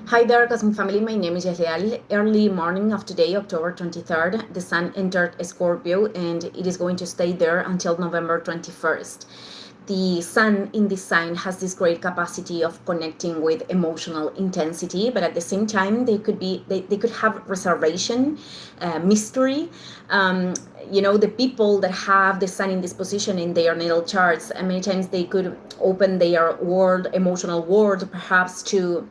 Hi there, Cosmic Family. My name is Yahleal. Early morning of today, October 23rd, the Sun entered Scorpio and it is going to stay there until November 21st. The Sun in this sign has this great capacity of connecting with emotional intensity, but at the same time, they could have reservation, mystery. The people that have the Sun in this position in their natal charts, and many times they could open their world, emotional world, perhaps to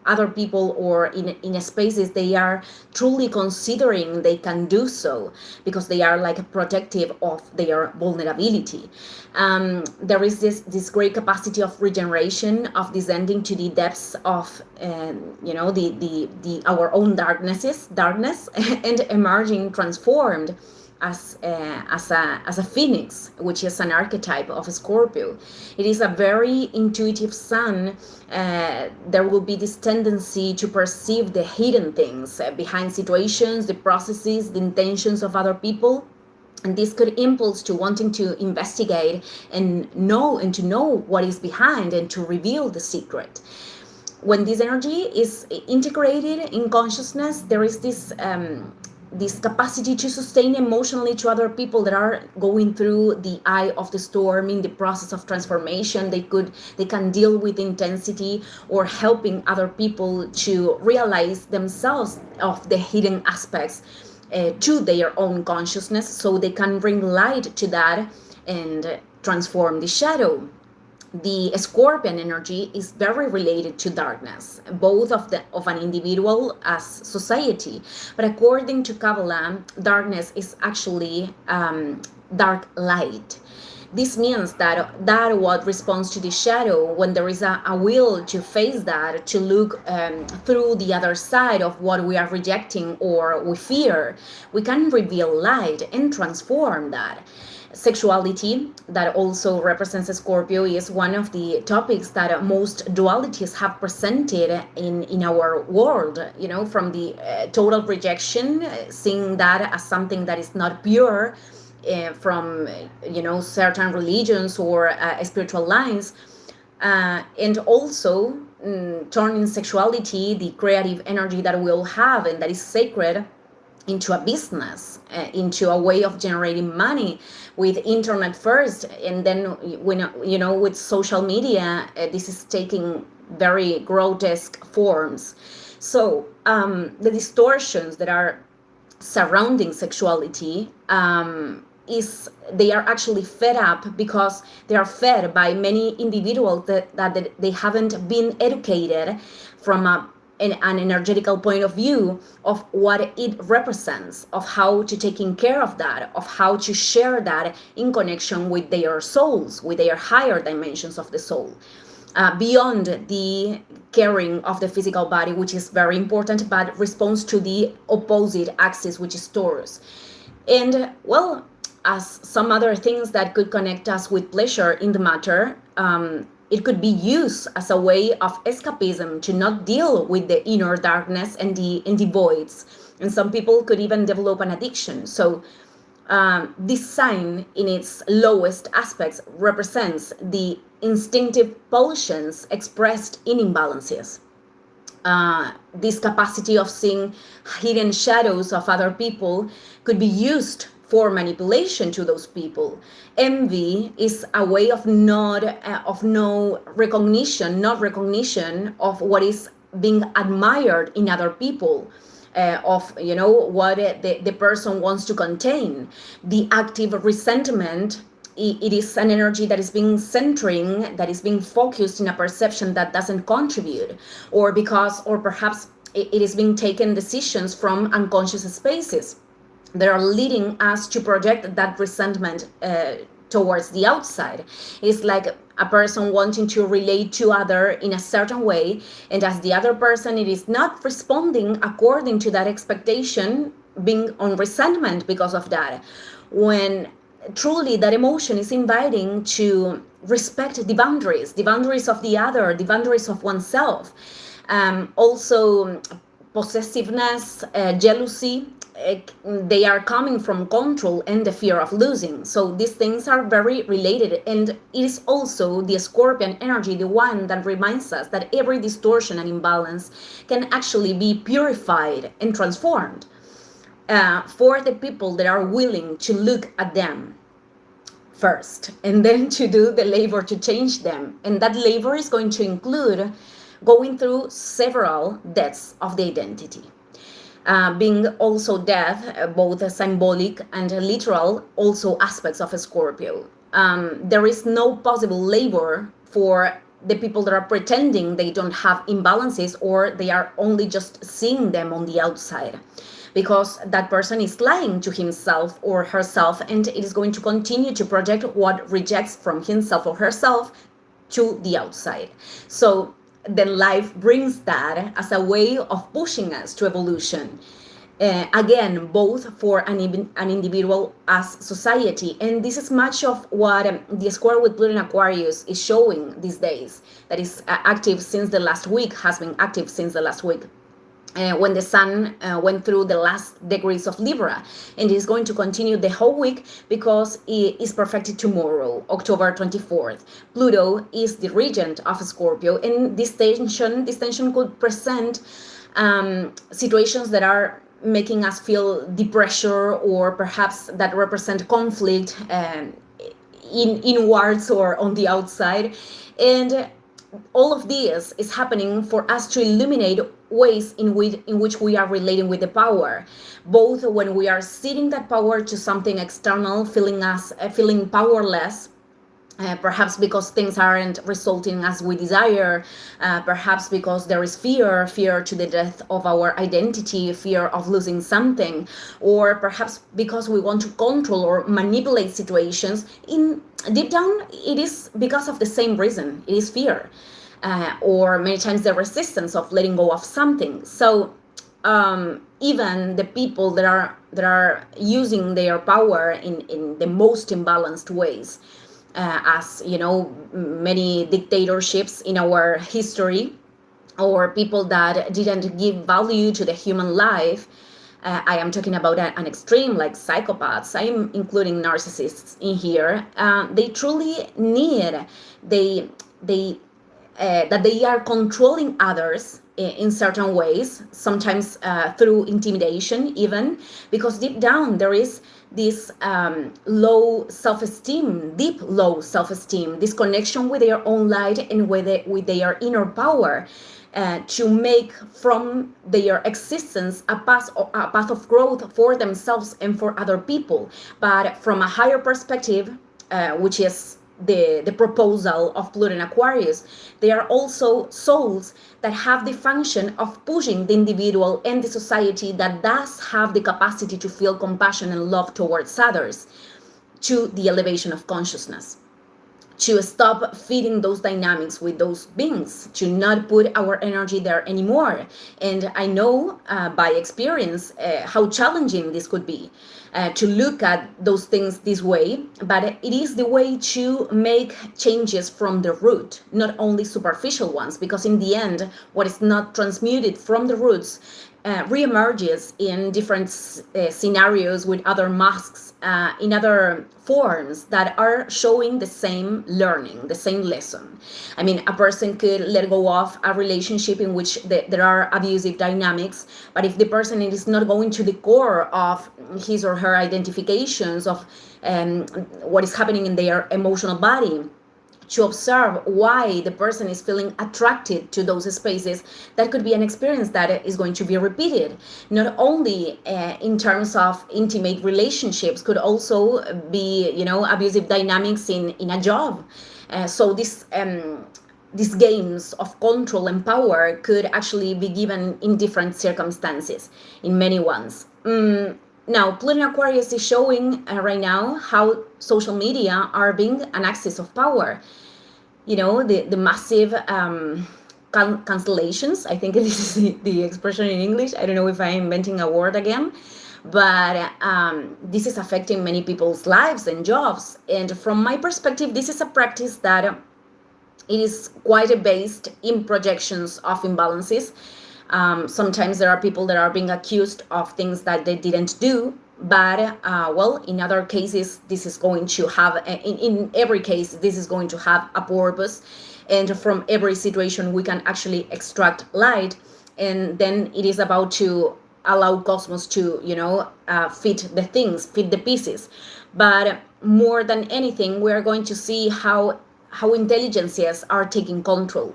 other people, or in spaces they are truly considering they can do so because they are like protective of their vulnerability. There is this great capacity of regeneration, of descending to the depths of the our own darkness and emerging transformed as a phoenix, which is an archetype of Scorpio. It is a very intuitive sun. There will be this tendency to perceive the hidden things behind situations, the processes, the intentions of other people. And this could impulse to wanting to investigate and to know what is behind and to reveal the secret. When this energy is integrated in consciousness, there is this capacity to sustain emotionally to other people that are going through the eye of the storm in the process of transformation. They can deal with intensity or helping other people to realize themselves of the hidden aspects to their own consciousness, so they can bring light to that and transform the shadow. The Scorpion energy is very related to darkness, both of an individual as society. But according to Kabbalah, darkness is actually dark light. This means that what responds to the shadow, when there is a will to face that, to look through the other side of what we are rejecting or we fear, we can reveal light and transform that. Sexuality, that also represents Scorpio, is one of the topics that most dualities have presented in our world, from the total rejection, seeing that as something that is not pure, from certain religions or spiritual lines, and also turning sexuality, the creative energy that we all have and that is sacred, into a business, into a way of generating money with internet first, and then when with social media, this is taking very grotesque forms. So the distortions that are surrounding sexuality they are actually fed up because they are fed by many individuals that they haven't been educated from an energetical point of view of what it represents, of how to taking care of that, of how to share that in connection with their souls, with their higher dimensions of the soul, beyond the caring of the physical body, which is very important, but responds to the opposite axis, which is Taurus. And well, as some other things that could connect us with pleasure in the matter, it could be used as a way of escapism to not deal with the inner darkness and the voids. And some people could even develop an addiction. So this sign, in its lowest aspects, represents the instinctive pulsions expressed in imbalances. This capacity of seeing hidden shadows of other people could be used for manipulation to those people. Envy is a way of not recognition of what is being admired in other people, of what the person wants to contain. The active resentment, it is an energy that is being that is being focused in a perception that doesn't contribute, or perhaps it is being taken decisions from unconscious spaces that are leading us to project that resentment towards the outside. It's like a person wanting to relate to other in a certain way, and as the other person, it is not responding according to that expectation, being on resentment because of that, when truly that emotion is inviting to respect the boundaries of the other, the boundaries of oneself. Also, possessiveness, jealousy, they are coming from control and the fear of losing. So these things are very related, and it is also the Scorpion energy, the one that reminds us that every distortion and imbalance can actually be purified and transformed for the people that are willing to look at them first and then to do the labor to change them. And that labor is going to include going through several deaths of the identity. Being also death, both symbolic and literal, also aspects of a Scorpio. There is no possible labor for the people that are pretending they don't have imbalances, or they are only just seeing them on the outside, because that person is lying to himself or herself, and it is going to continue to project what rejects from himself or herself to the outside. So then life brings that as a way of pushing us to evolution. Again, both for an individual as society. And this is much of what the square with Pluto in Aquarius is showing these days. That is active since the last week, has been active since the last week. When the sun went through the last degrees of Libra, and is going to continue the whole week because it is perfected tomorrow, October 24th. Pluto is the regent of Scorpio, and this tension could present situations that are making us feel the pressure, or perhaps that represent conflict inwards or on the outside. And all of this is happening for us to illuminate ways in which we are relating with the power, both when we are ceding that power to something external, feeling powerless, perhaps because things aren't resulting as we desire, perhaps because there is fear to the death of our identity, fear of losing something, or perhaps because we want to control or manipulate situations. In deep down, it is because of the same reason. It is fear, or many times the resistance of letting go of something. So even the people that are using their power in the most imbalanced ways, as you know, many dictatorships in our history, or people that didn't give value to the human life. I am talking about an extreme, like psychopaths. I am including narcissists in here. They truly need that they are controlling others in certain ways, sometimes through intimidation even, because deep down there is this low self-esteem, deep low self-esteem, this connection with their own light and with their inner power, to make from their existence a path of growth for themselves and for other people, but from a higher perspective, which is the proposal of Pluto in Aquarius. They are also souls that have the function of pushing the individual and the society that does have the capacity to feel compassion and love towards others to the elevation of consciousness, to stop feeding those dynamics with those beings, to not put our energy there anymore. And I know by experience how challenging this could be, to look at those things this way, but it is the way to make changes from the root, not only superficial ones, because in the end, what is not transmuted from the roots reemerges in different scenarios with other masks, in other forms that are showing the same learning, the same lesson. I mean, a person could let go of a relationship in which there are abusive dynamics, but if the person is not going to the core of his or her identifications of what is happening in their emotional body, to observe why the person is feeling attracted to those spaces, that could be an experience that is going to be repeated. Not only in terms of intimate relationships, could also be, you know, abusive dynamics in a job. So these games of control and power could actually be given in different circumstances, in many ones. Now, Pluto in Aquarius is showing right now how social media are being an axis of power. You know, the massive cancellations. I think this is the expression in English. I don't know if I'm inventing a word again. But this is affecting many people's lives and jobs. And from my perspective, this is a practice that it is quite based in projections of imbalances, Sometimes there are people that are being accused of things that they didn't do, but well, in other cases, this is going to have, in every case, this is going to have a purpose. And from every situation, we can actually extract light. And then it is about to allow cosmos to, fit the things, fit the pieces. But more than anything, we are going to see how intelligences are taking control.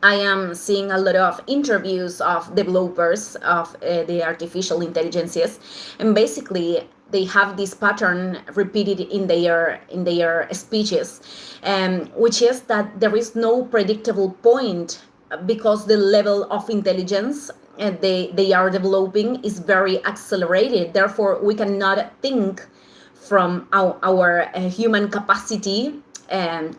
I am seeing a lot of interviews of developers of the artificial intelligences, and basically they have this pattern repeated in their speeches, which is that there is no predictable point because the level of intelligence they are developing is very accelerated. Therefore, we cannot think from our human capacity, and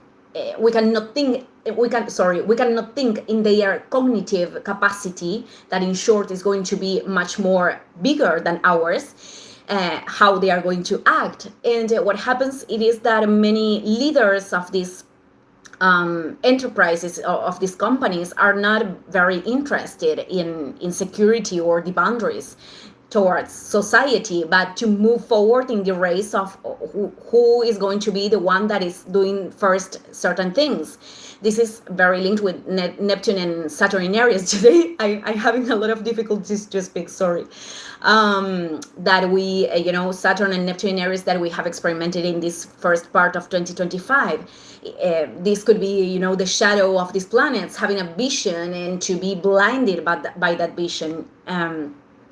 we cannot think we cannot think in their cognitive capacity, that in short is going to be much more bigger than ours, how they are going to act. And what happens, it is that many leaders of these enterprises, of these companies, are not very interested in security or the boundaries towards society, but to move forward in the race of who is going to be the one that is doing first certain things. This is very linked with Neptune and Saturn in Aries today. I'm having a lot of difficulties to speak, sorry. That we, Saturn and Neptune in Aries, that we have experimented in this first part of 2025. This could be, the shadow of these planets having a vision and to be blinded by that vision.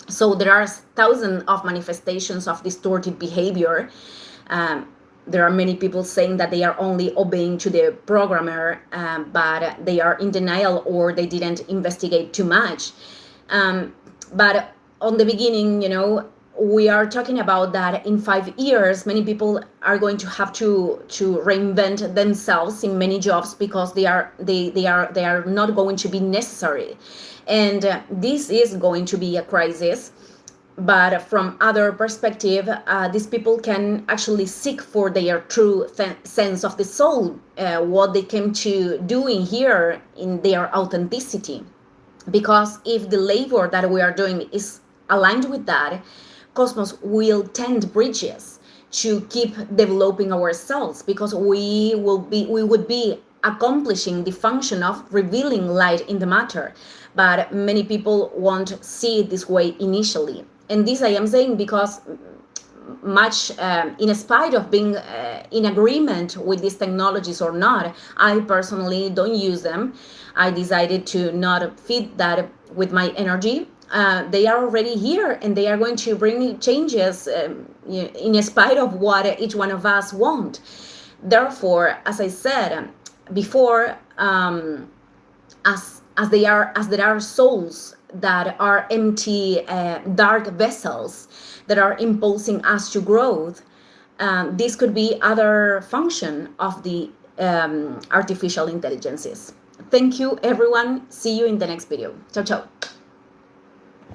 So there are thousands of manifestations of distorted behavior. There are many people saying that they are only obeying to the programmer, but they are in denial or they didn't investigate too much. But on the beginning, we are talking about that in 5 years, many people are going to have to reinvent themselves in many jobs because they are not going to be necessary. And this is going to be a crisis. But from other perspective, these people can actually seek for their true sense of the soul, what they came to do in here in their authenticity. Because if the labor that we are doing is aligned with that, Cosmos will tend bridges to keep developing ourselves, because we would be accomplishing the function of revealing light in the matter. But many people won't see it this way initially. And this I am saying because much in spite of being in agreement with these technologies or not, I personally don't use them. I decided to not feed that with my energy. They are already here and they are going to bring changes in spite of what each one of us want. Therefore, as I said before, as there are souls that are empty, dark vessels that are impulsing us to growth, this could be other function of the artificial intelligences. Thank you, everyone. See you in the next video. Ciao, ciao.